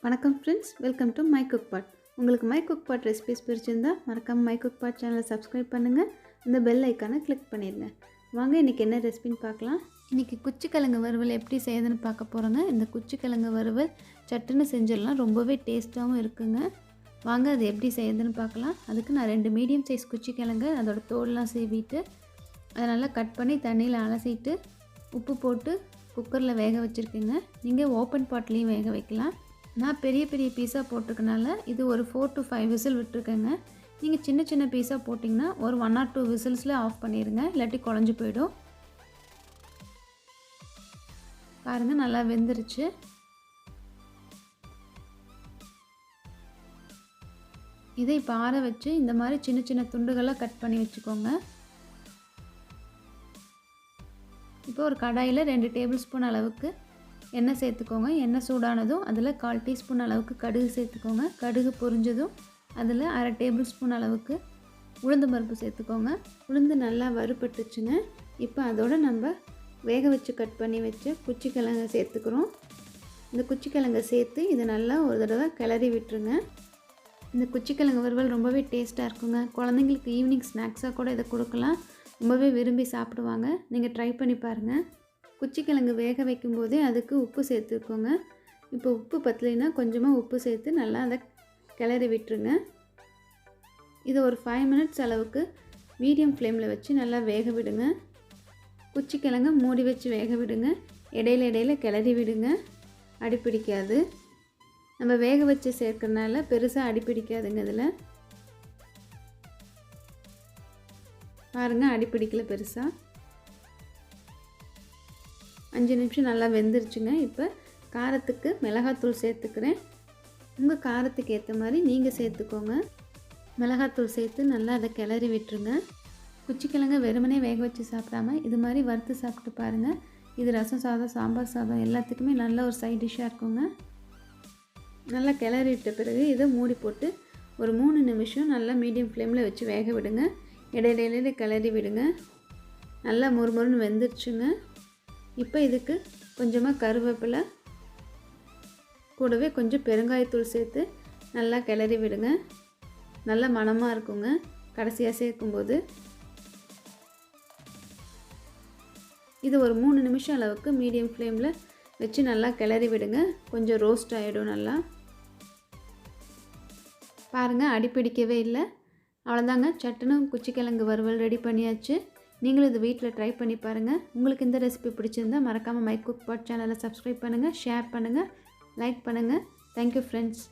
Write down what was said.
வணக்கம் friends, welcome to my cook pot. உங்களுக்கு my cook pot recipes பிடிச்சிருந்தா மறக்காமல் மை குக் பாட் சேனலை சப்ஸ்கிரைப் பண்ணுங்கள். இந்த பெல் ஐக்கானை கிளிக் பண்ணிடுங்க. வாங்க இன்றைக்கி என்ன ரெசிபின்னு பார்க்கலாம். இன்றைக்கி குச்சிக்கிழங்கு வறுவல் எப்படி செய்யுதுன்னு பார்க்க போகிறோங்க. இந்த குச்சிக்கிழங்கு வறுவல் சட்டுன்னு செஞ்சிடலாம், ரொம்பவே டேஸ்ட்டாகவும் இருக்குங்க. வாங்க அது எப்படி செய்யுதுன்னு பார்க்கலாம். அதுக்கு நான் 2 மீடியம் சைஸ் குச்சிக்கிழங்கு அதோட தோல்லாம் சீவிட்டு அதை நல்லா கட் பண்ணி தண்ணியில் அலசிட்டு உப்பு போட்டு குக்கரில் வேக வச்சுருக்கேங்க. நீங்கள் ஓப்பன் பாட்லேயும் வேக வைக்கலாம். நான் பெரிய பெரிய பீஸாக போட்டிருக்கனால இது ஒரு 4 to 5 விசில் விட்டுருக்கேங்க. நீங்கள் சின்ன சின்ன பீஸாக போட்டிங்கன்னா ஒரு 1 or 2 விசில்ஸில் ஆஃப் பண்ணிடுங்க, இல்லாட்டி குழஞ்சி போயிடும். பாருங்கள், நல்லா வெந்துருச்சு. இதை இப்போ ஆற வச்சு இந்த மாதிரி சின்ன சின்ன துண்டுகளாக கட் பண்ணி வச்சுக்கோங்க. இப்போ ஒரு கடாயில் 2 டேபிள் ஸ்பூன் அளவுக்கு எண்ணெய் சேர்த்துக்கோங்க. எண்ணெய் சூடானதும் அதில் 1/4 டீஸ்பூன் அளவுக்கு கடுகு சேர்த்துக்கோங்க. கடுகு பொரிஞ்சதும் அதில் 1/2 டேபிள் ஸ்பூன் அளவுக்கு உளுந்து பருப்பு சேர்த்துக்கோங்க. உளுந்து நல்லா வறுபட்டுச்சுங்க. இப்போ அதோடு நம்ம வேக வச்சு கட் பண்ணி வச்ச குச்சிக்கிழங்கை சேர்த்துக்கிறோம். இந்த குச்சிக்கிழங்கை சேர்த்து இதை நல்லா ஒரு தடவை கிளறி விட்டுருங்க. இந்த குச்சிக்கிழங்கு வறுவல் ரொம்பவே டேஸ்ட்டாக இருக்குங்க. குழந்தைங்களுக்கு ஈவினிங் ஸ்நாக்ஸாக கூட இதை கொடுக்கலாம், ரொம்பவே விரும்பி சாப்பிடுவாங்க. நீங்கள் ட்ரை பண்ணி பாருங்கள். குச்சிக்கிழங்கு வேக வைக்கும்போதே அதுக்கு உப்பு சேர்த்துக்கோங்க. இப்போ உப்பு பத்தலைன்னா கொஞ்சமாக உப்பு சேர்த்து நல்லா அதை கிளறி விட்டுருங்க. இதை ஒரு 5 minutes அளவுக்கு மீடியம் ஃப்ளேமில் வச்சு நல்லா வேக விடுங்க. குச்சிக்கிழங்கு மூடி வச்சு வேக விடுங்க. இடையில கிளறி விடுங்க, அடிப்பிடிக்காது. நம்ம வேக வச்சு சேர்க்கறனால பெருசாக அடிப்பிடிக்காதுங்க. இதில் பாருங்கள், அடிப்பிடிக்கல பெருசாக. 5 நிமிஷம் நல்லா வெந்துருச்சுங்க. இப்போ காரத்துக்கு மிளகாத்தூள் சேர்த்துக்கிறேன். உங்கள் காரத்துக்கு ஏற்ற மாதிரி நீங்கள் சேர்த்துக்கோங்க. மிளகாத்தூள் சேர்த்து நல்லா அதை கிளறி விட்டுருங்க. குச்சிக்கிழங்கு வெறுமனே வேக வச்சு சாப்பிடாம இது மாதிரி வறுத்து சாப்பிட்டு பாருங்கள். இது ரசம் சாதம், சாம்பார் சாதம் எல்லாத்துக்குமே நல்ல ஒரு சைட் டிஷ்ஷாக இருக்குங்க. நல்லா கிளறி விட்ட பிறகு இதை மூடி போட்டு ஒரு 3 நிமிஷம் நல்லா மீடியம் ஃப்ளேமில் வச்சு வேக விடுங்க. இடையில கிளறி விடுங்க. நல்லா மொறுமொறுன்னு வெந்துருச்சுங்க. இப்போ இதுக்கு கொஞ்சமாக கருவேப்பிலை கூடவே கொஞ்சம் பெருங்காயத்தூள் சேர்த்து நல்லா கிளறி விடுங்க. நல்ல மணமாக இருக்குங்க கடைசியாக சேர்க்கும்போது. இது ஒரு 3 நிமிஷம் அளவுக்கு மீடியம் ஃப்ளேமில் வச்சு நல்லா கிளறி விடுங்க. கொஞ்சம் ரோஸ்ட் ஆகிடும் நல்லா. பாருங்கள், அடிப்பிடிக்கவே இல்லை. அவ்வளோதாங்க, சட்டுன்னு குச்சிக்கிழங்கு வறுவல் ரெடி பண்ணியாச்சு. நீங்களும் இது வீட்டில் ட்ரை பண்ணி பாருங்கள். உங்களுக்கு இந்த ரெசிபி பிடிச்சிருந்தால் மறக்காமல் மை குக் பாட் சேனலை சப்ஸ்கிரைப் பண்ணுங்கள், ஷேர் பண்ணுங்கள், லைக் பண்ணுங்கள். Thank you friends.